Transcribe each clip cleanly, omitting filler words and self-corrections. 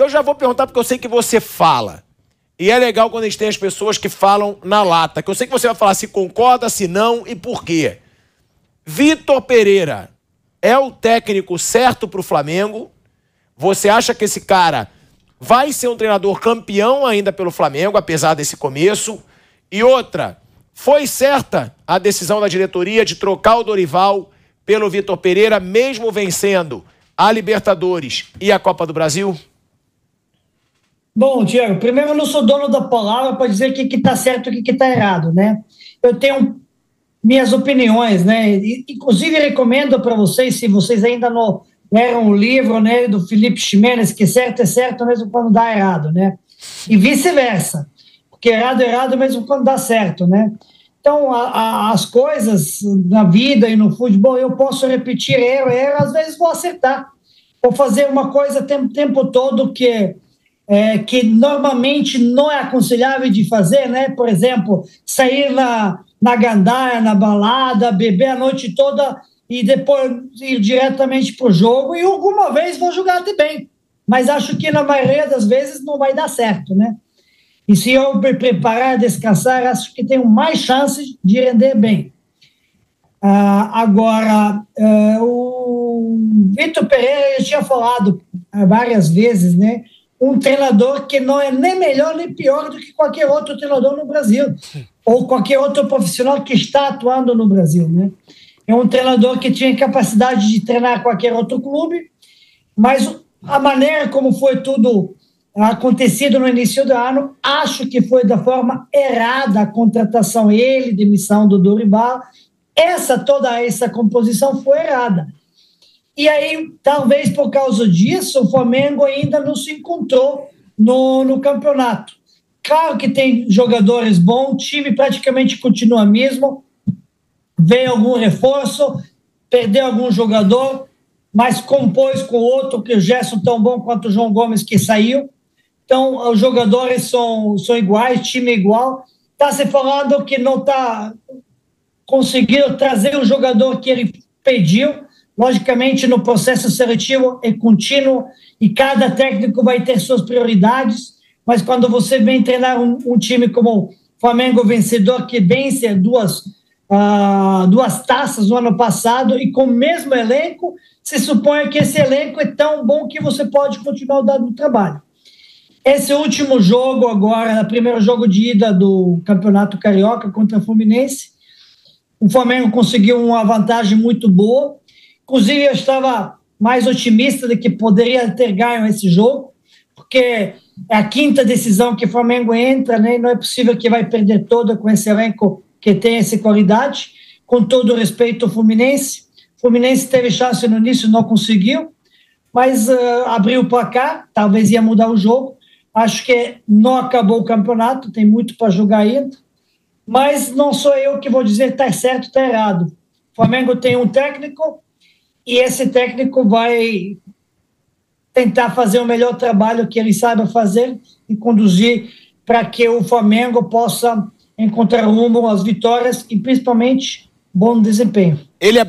que eu já vou perguntar porque eu sei que você fala. E é legal quando a gente tem as pessoas que falam na lata, que eu sei que você vai falar se concorda, se não e por quê. Vitor Pereira é o técnico certo para o Flamengo? Você acha que esse cara vai ser um treinador campeão ainda pelo Flamengo, apesar desse começo? E outra, foi certa a decisão da diretoria de trocar o Dorival pelo Vitor Pereira, mesmo vencendo a Libertadores e a Copa do Brasil? Bom, Diego, primeiro eu não sou dono da palavra para dizer o que está certo e o que está errado, né? Eu tenho minhas opiniões, né? Inclusive recomendo para vocês, se vocês ainda não leram o livro, né, do Felipe Ximenes, que certo é certo mesmo quando dá errado, né? E vice-versa, porque errado é errado mesmo quando dá certo, né? Então, as coisas na vida e no futebol, eu posso repetir erro, às vezes vou acertar. Vou fazer uma coisa o tempo todo que normalmente não é aconselhável de fazer, né? Por exemplo, sair na gandaia, na balada, beber a noite toda e depois ir diretamente para o jogo, e alguma vez vou jogar até bem. Mas acho que na maioria das vezes não vai dar certo, né? E se eu me preparar, descansar, acho que tenho mais chances de render bem. Agora, o Vitor Pereira, eu tinha falado várias vezes, né? Um treinador que não é nem melhor nem pior do que qualquer outro treinador no Brasil, ou qualquer outro profissional que está atuando no Brasil, né? É um treinador que tinha capacidade de treinar qualquer outro clube, mas a maneira como foi tudo acontecido no início do ano, acho que foi da forma errada a contratação, demissão do Dorival, toda essa composição foi errada. E aí, talvez por causa disso, o Flamengo ainda não se encontrou no campeonato. Claro que tem jogadores bons, o time praticamente continua mesmo, veio algum reforço, perdeu algum jogador, mas compôs com outro, que o Gerson tão bom quanto o João Gomes que saiu. Então, os jogadores são iguais, time igual. Está se falando que não está conseguindo trazer o jogador que ele pediu. Logicamente, no processo seletivo é contínuo e cada técnico vai ter suas prioridades, mas quando você vem treinar um time como o Flamengo vencedor, que vence duas taças no ano passado e com o mesmo elenco, se supõe que esse elenco é tão bom que você pode continuar dando trabalho. Esse último jogo agora, o primeiro jogo de ida do Campeonato Carioca contra o Fluminense, o Flamengo conseguiu uma vantagem muito boa. Inclusive, eu estava mais otimista de que poderia ter ganho esse jogo, porque é a quinta decisão que o Flamengo entra, né? Não é possível que vai perder toda com esse elenco que tem essa qualidade. Com todo o respeito ao Fluminense. O Fluminense teve chance no início, não conseguiu, mas abriu o placar, talvez ia mudar o jogo. Acho que não acabou o campeonato, tem muito para jogar ainda, mas não sou eu que vou dizer está certo ou está errado. O Flamengo tem um técnico, e esse técnico vai tentar fazer o melhor trabalho que ele saiba fazer e conduzir para que o Flamengo possa encontrar rumo às vitórias e, principalmente, bom desempenho.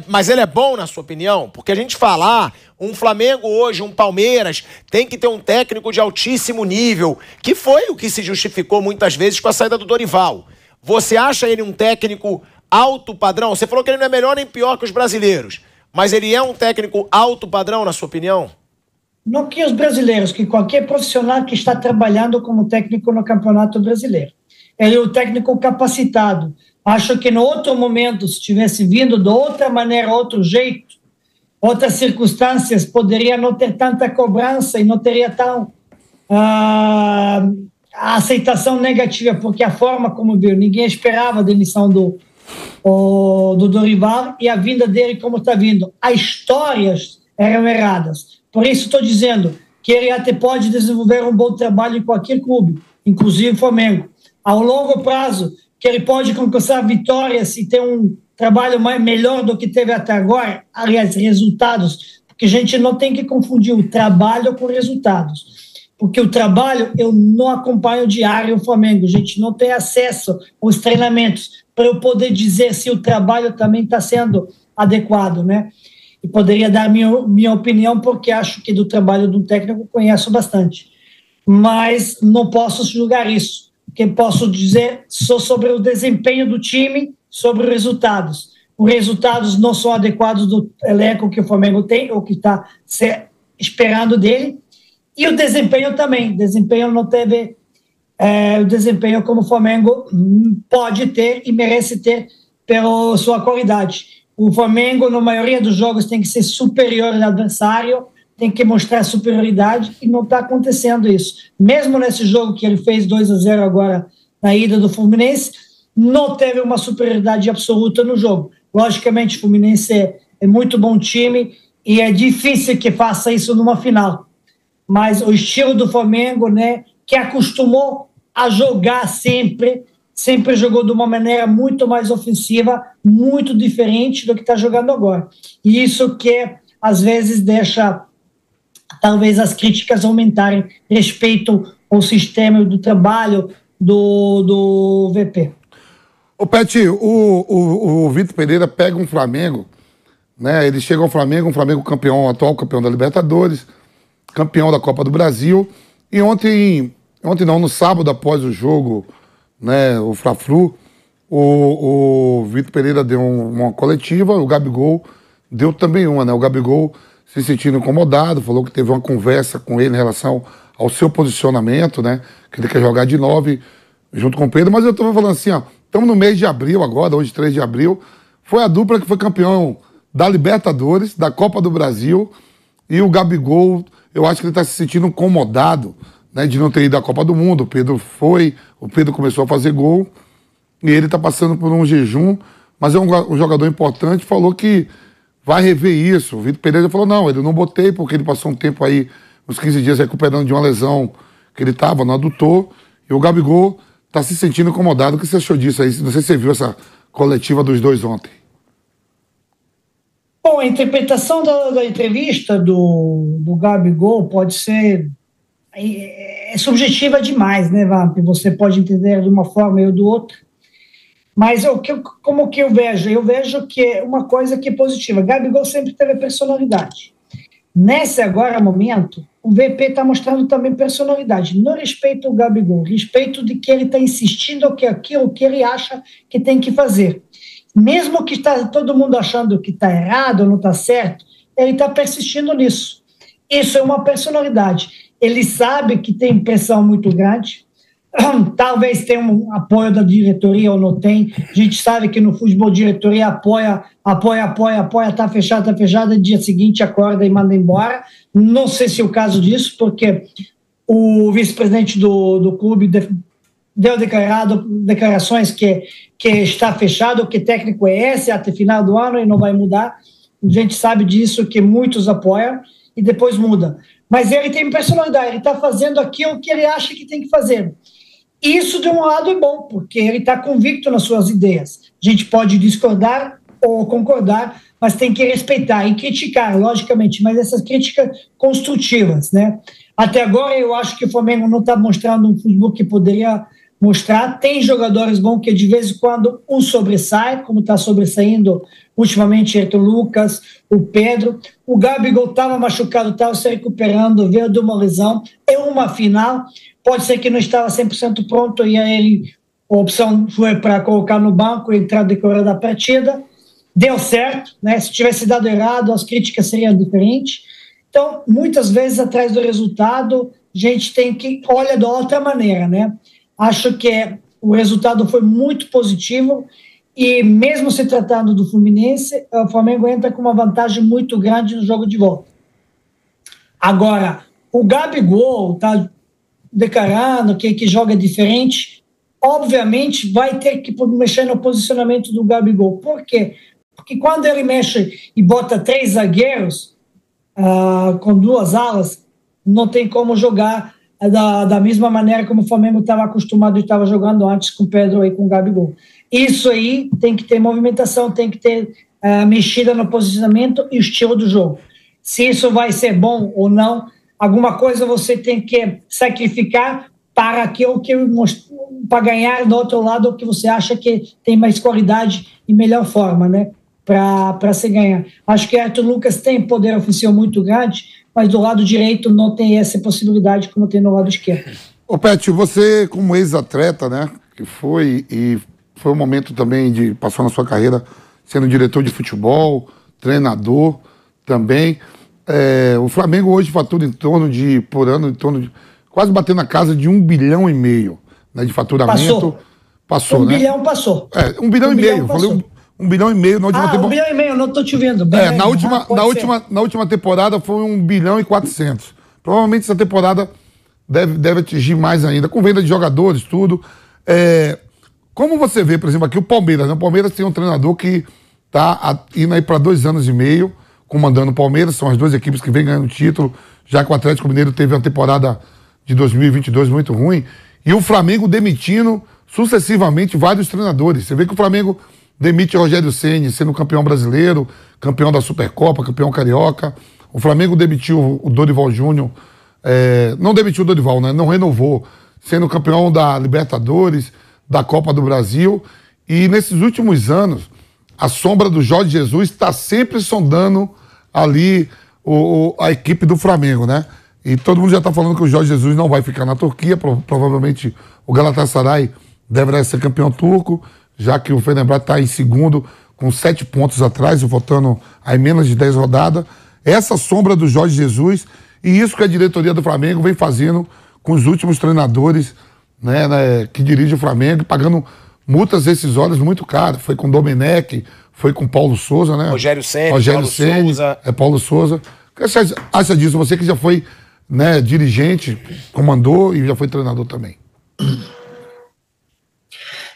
Mas ele é bom, na sua opinião? Porque a gente falar, um Flamengo hoje, um Palmeiras, tem que ter um técnico de altíssimo nível, que foi o que se justificou muitas vezes com a saída do Dorival. Você acha ele um técnico alto padrão? Você falou que ele não é melhor nem pior que os brasileiros. Mas ele é um técnico alto padrão, na sua opinião? Não que os brasileiros, que qualquer profissional que está trabalhando como técnico no Campeonato Brasileiro. Ele é um técnico capacitado. Acho que no outro momento, se tivesse vindo de outra maneira, outro jeito, outras circunstâncias, poderia não ter tanta cobrança e não teria tão a aceitação negativa, porque a forma como veio, ninguém esperava a demissão do Dorival e a vinda dele como está vindo. As histórias eram erradas. Por isso estou dizendo que ele até pode desenvolver um bom trabalho em qualquer clube, inclusive o Flamengo. Ao longo prazo, que ele pode conquistar vitórias e ter um trabalho melhor do que teve até agora, aliás, resultados, porque a gente não tem que confundir o trabalho com resultados. Porque o trabalho, eu não acompanho diário o Flamengo, a gente não tem acesso aos treinamentos para eu poder dizer se o trabalho também está sendo adequado, né? E poderia dar minha opinião, porque acho que do trabalho de um técnico conheço bastante. mas não posso julgar isso. O que posso dizer só sobre o desempenho do time, sobre os resultados. Os resultados não são adequados do elenco que o Flamengo tem, ou que está esperando dele, e o desempenho também. O desempenho não teve o desempenho como o Flamengo pode ter e merece ter pela sua qualidade. O Flamengo, na maioria dos jogos, tem que ser superior ao adversário, tem que mostrar superioridade, e não está acontecendo isso. Mesmo nesse jogo que ele fez 2-0 agora na ida do Fluminense, não teve uma superioridade absoluta no jogo. Logicamente, o Fluminense é muito bom time e é difícil que faça isso numa final. Mas o estilo do Flamengo, né, que acostumou a jogar sempre jogou de uma maneira muito mais ofensiva, muito diferente do que está jogando agora. E isso que, às vezes, deixa talvez as críticas aumentarem respeito ao sistema do trabalho do VP. Ô, Pet, o Vitor Pereira pega um Flamengo, né? Ele chega ao Flamengo, um Flamengo campeão, atual campeão da Libertadores, campeão da Copa do Brasil, e ontem não, no sábado após o jogo, né, o Fla-Flu, o Vitor Pereira deu uma coletiva, o Gabigol deu também uma, né? O Gabigol se sentindo incomodado, falou que teve uma conversa com ele em relação ao seu posicionamento, né? Que ele quer jogar de 9 junto com o Pedro, mas eu tô falando assim, ó, estamos no mês de abril agora, hoje 3 de abril, foi a dupla que foi campeão da Libertadores, da Copa do Brasil, e o Gabigol, eu acho que ele tá se sentindo incomodado, né, de não ter ido à Copa do Mundo. O Pedro começou a fazer gol, e ele tá passando por um jejum, mas é um jogador importante, falou que vai rever isso. O Vitor Pereira falou, não, ele não botei, porque ele passou um tempo aí, uns 15 dias, recuperando de uma lesão que ele tava no adutor, e o Gabigol tá se sentindo incomodado. O que você achou disso aí? Não sei se você viu essa coletiva dos dois ontem. Bom, a interpretação da entrevista do Gabigol pode ser subjetiva demais, né, Vamp? Você pode entender de uma forma e de outra. Mas como que eu vejo? Eu vejo que é uma coisa que é positiva. Gabigol sempre teve personalidade. Nesse agora momento, o VP está mostrando também personalidade. Não respeito o Gabigol, respeito de que ele está insistindo que aquilo que ele acha que tem que fazer. Mesmo que está todo mundo achando que está errado ou não está certo, ele está persistindo nisso. Isso é uma personalidade. Ele sabe que tem pressão muito grande, talvez tenha um apoio da diretoria ou não tem. A gente sabe que no futebol a diretoria apoia, tá fechado, e dia seguinte acorda e manda embora. Não sei se é o caso disso, porque o vice-presidente do clube deu declarações que está fechado, que técnico é esse até final do ano e não vai mudar. A gente sabe disso, que muitos apoiam e depois muda. Mas ele tem personalidade, ele está fazendo aquilo que ele acha que tem que fazer. Isso, de um lado, é bom, porque ele está convicto nas suas ideias. A gente pode discordar ou concordar, mas tem que respeitar e criticar, logicamente, mas essas críticas construtivas, né? Até agora, eu acho que o Flamengo não está mostrando um futebol que poderia mostrar. Tem jogadores bons que, de vez em quando, um sobressai, como está sobressaindo ultimamente o Lucas, o Pedro. O Gabigol estava machucado, estava se recuperando, veio de uma lesão. É uma final. Pode ser que não estava 100% pronto e aí a opção foi para colocar no banco e entrar no decorrer da partida. Deu certo, né? Se tivesse dado errado, as críticas seriam diferentes. Então, muitas vezes, atrás do resultado, a gente tem que olhar de outra maneira, né? Acho que o resultado foi muito positivo e, mesmo se tratando do Fluminense, o Flamengo entra com uma vantagem muito grande no jogo de volta. Agora, o Gabigol está declarando que joga diferente. Obviamente, vai ter que mexer no posicionamento do Gabigol. Por quê? Porque quando ele mexe e bota 3 zagueiros com 2 alas, não tem como jogar da mesma maneira como o Flamengo estava acostumado e estava jogando antes com o Pedro e com o Gabigol. Isso aí tem que ter movimentação, tem que ter mexida no posicionamento e o estilo do jogo. Se isso vai ser bom ou não, alguma coisa você tem que sacrificar para aquilo para ganhar do outro lado o que você acha que tem mais qualidade e melhor forma, né? Para se ganhar. Acho que Arthur Lucas tem poder ofensivo muito grande, mas do lado direito não tem essa possibilidade como tem no lado esquerdo. Ô, Pet, você como ex-atleta, né, que foi um momento também de passar na sua carreira sendo diretor de futebol, treinador também. O Flamengo hoje fatura por ano, quase batendo na casa de 1,5 bilhão, né, de faturamento. Passou, né? 1 bilhão passou. 1,5 bilhão. Falei 1,5 bilhão na última temporada. 1,5 bilhão, não estou te vendo. Na última temporada foi 1,4 bilhão. Provavelmente essa temporada deve atingir mais ainda, com venda de jogadores, tudo. Como você vê, por exemplo, aqui o Palmeiras, né? O Palmeiras tem um treinador que está indo aí para 2 anos e meio, comandando o Palmeiras, são as 2 equipes que vêm ganhando título, já que o Atlético Mineiro teve uma temporada de 2022 muito ruim, e o Flamengo demitindo sucessivamente vários treinadores. Você vê que o Flamengo demite Rogério Ceni, sendo campeão brasileiro, campeão da Supercopa, campeão carioca. O Flamengo demitiu o Dorival Júnior, não demitiu o Dorival, né? Não renovou, sendo campeão da Libertadores, da Copa do Brasil. E nesses últimos anos, a sombra do Jorge Jesus está sempre sondando ali a equipe do Flamengo, né? E todo mundo já está falando que o Jorge Jesus não vai ficar na Turquia, provavelmente o Galatasaray deverá ser campeão turco, já que o Fenerbahçe está em segundo, com 7 pontos atrás, e voltando a menos de 10 rodadas. Essa sombra do Jorge Jesus, e isso que a diretoria do Flamengo vem fazendo com os últimos treinadores, né, que dirigem o Flamengo, pagando multas rescisórias muito caras. Foi com Domenech, foi com Paulo Souza, né? Rogério Ceni, Paulo Souza. O que você acha disso? Você que já foi, né, dirigente, comandou e já foi treinador também.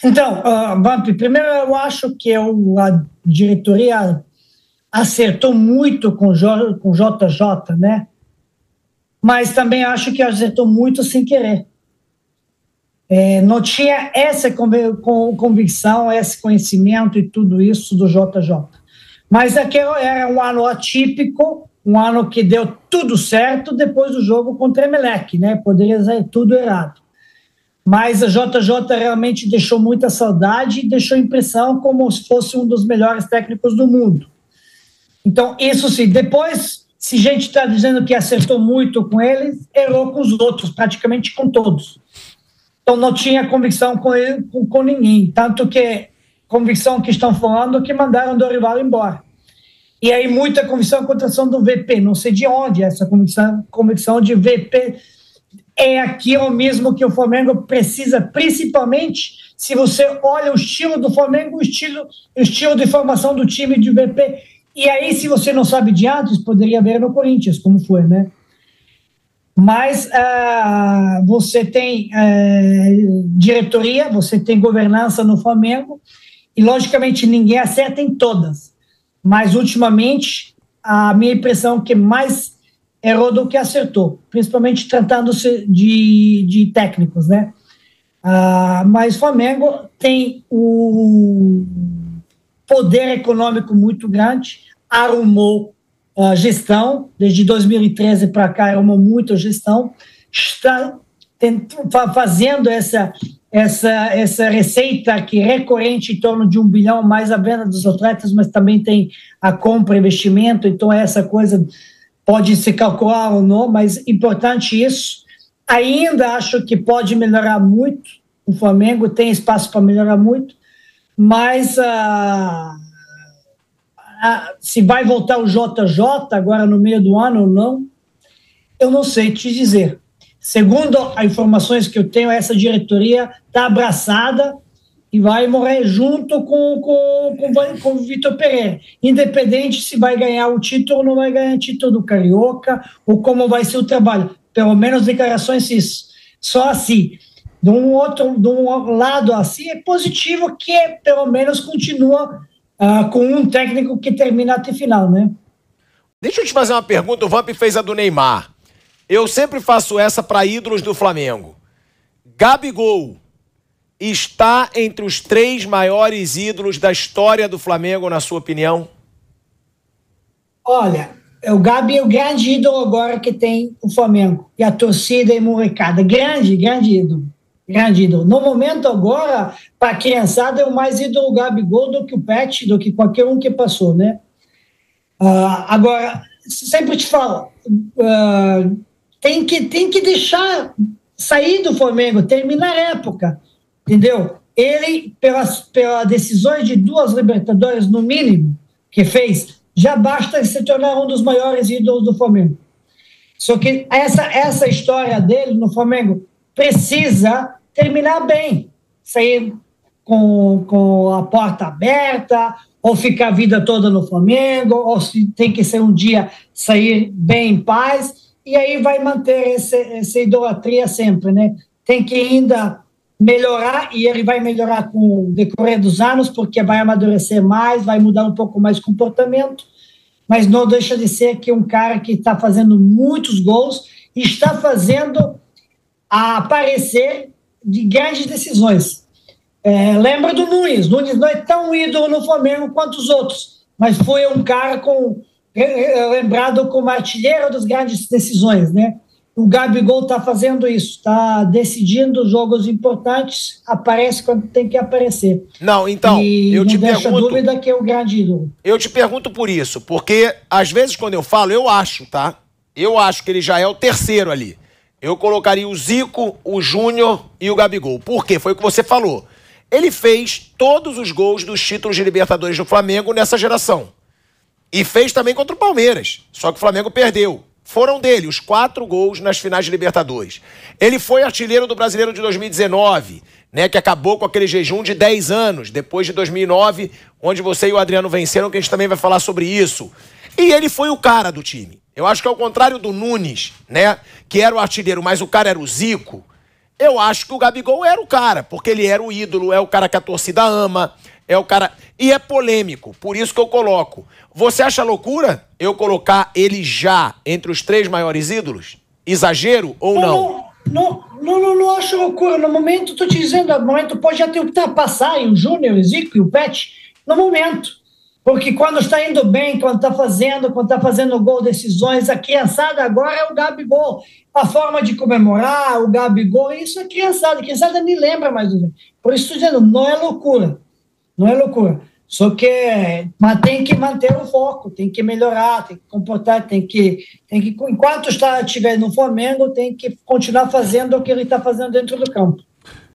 Então, Vamp, primeiro eu acho que a diretoria acertou muito com o JJ, né? Mas também acho que acertou muito sem querer. Não tinha essa convicção, esse conhecimento e tudo isso do JJ. Mas aquele era um ano atípico, um ano que deu tudo certo depois do jogo contra o Emelec, né? Poderia ser tudo errado. Mas a JJ realmente deixou muita saudade e deixou impressão como se fosse um dos melhores técnicos do mundo. Então, isso sim. Depois, se a gente está dizendo que acertou muito com ele, errou com os outros, praticamente com todos. Então, não tinha convicção com ele, com ninguém. Tanto que convicção que estão falando que mandaram o Dorival embora. E aí, muita convicção com a contratação do VP. Não sei de onde essa convicção de VP é aquilo mesmo que o Flamengo precisa, principalmente se você olha o estilo do Flamengo, o estilo de formação do time de VP. E aí, se você não sabe de antes, poderia ver no Corinthians, como foi, né? Mas você tem diretoria, você tem governança no Flamengo, e logicamente ninguém acerta em todas. Mas ultimamente, a minha impressão é que mais errou do que acertou, principalmente tratando-se de técnicos, né? Mas o Flamengo tem o poder econômico muito grande, arrumou gestão, desde 2013 para cá arrumou muita gestão, está fazendo essa receita que é recorrente em torno de 1 bilhão, mais a venda dos atletas, mas também tem a compra, investimento, então essa coisa pode se calcular ou não, mas importante isso. Ainda acho que pode melhorar muito, o Flamengo tem espaço para melhorar muito, mas se vai voltar o JJ agora no meio do ano ou não, eu não sei te dizer. Segundo as informações que eu tenho, essa diretoria está abraçada e vai morrer junto com o Vitor Pereira, independente se vai ganhar o título ou não vai ganhar o título do Carioca, ou como vai ser o trabalho. Pelo menos declarações isso. Só assim. De um lado assim, é positivo que pelo menos continua com um técnico que termina até final, né? Deixa eu te fazer uma pergunta, o Vamp fez a do Neymar. Eu sempre faço essa para ídolos do Flamengo. Gabigol está entre os 3 maiores ídolos da história do Flamengo, na sua opinião? Olha, o Gabi é o grande ídolo agora que tem o Flamengo. E a torcida e a molecada. Grande ídolo. Grande ídolo. No momento agora, para a criançada, é o mais ídolo o Gabigol do que o Pet, do que qualquer um que passou, né? Agora, sempre te falo, tem que deixar sair do Flamengo, terminar a época, entendeu? Ele, pelas decisões de 2 Libertadores, no mínimo, que fez, já basta se tornar um dos maiores ídolos do Flamengo. Só que essa história dele no Flamengo precisa terminar bem, sair com a porta aberta, ou ficar a vida toda no Flamengo, ou se tem que ser um dia sair bem em paz, e aí vai manter essa idolatria sempre, né? Tem que ainda melhorar, e ele vai melhorar com o decorrer dos anos, porque vai amadurecer mais, vai mudar um pouco mais o comportamento, mas não deixa de ser que um cara que está fazendo muitos gols e está fazendo aparecer de grandes decisões. Lembra do Nunes não é tão ídolo no Flamengo quanto os outros, mas foi um cara lembrado como artilheiro das grandes decisões, né? O Gabigol está fazendo isso, está decidindo jogos importantes, aparece quando tem que aparecer. Não, então, eu te pergunto... Não deixa dúvida que é o grande ídolo. Eu te pergunto por isso, porque às vezes quando eu falo, eu acho, tá? Eu acho que ele já é o terceiro ali. Eu colocaria o Zico, o Júnior e o Gabigol. Por quê? Foi o que você falou. Ele fez todos os gols dos títulos de Libertadores do Flamengo nessa geração. E fez também contra o Palmeiras. Só que o Flamengo perdeu. Foram dele os 4 gols nas finais de Libertadores. Ele foi artilheiro do Brasileiro de 2019, né, que acabou com aquele jejum de 10 anos, depois de 2009, onde você e o Adriano venceram, que a gente também vai falar sobre isso. E ele foi o cara do time. Eu acho que ao contrário do Nunes, né, que era o artilheiro, mas o cara era o Zico, eu acho que o Gabigol era o cara, porque ele era o ídolo, é o cara que a torcida ama, é o cara... E é polêmico, por isso que eu coloco. Você acha loucura eu colocar ele já entre os 3 maiores ídolos? Exagero ou não? Não acho loucura. No momento, estou te dizendo, no momento pode até ultrapassar o Júnior, o Zico e o Pet, no momento. Porque quando está indo bem, quando está fazendo gol, decisões, a criançada agora é o Gabigol. A forma de comemorar, o Gabigol, isso é criançada. A criançada nem lembra mais do... Por isso estou dizendo, não é loucura. Não é loucura. Só que mas tem que manter o foco, tem que melhorar, tem que comportar, tem que enquanto estiver no Flamengo, tem que continuar fazendo o que ele está fazendo dentro do campo.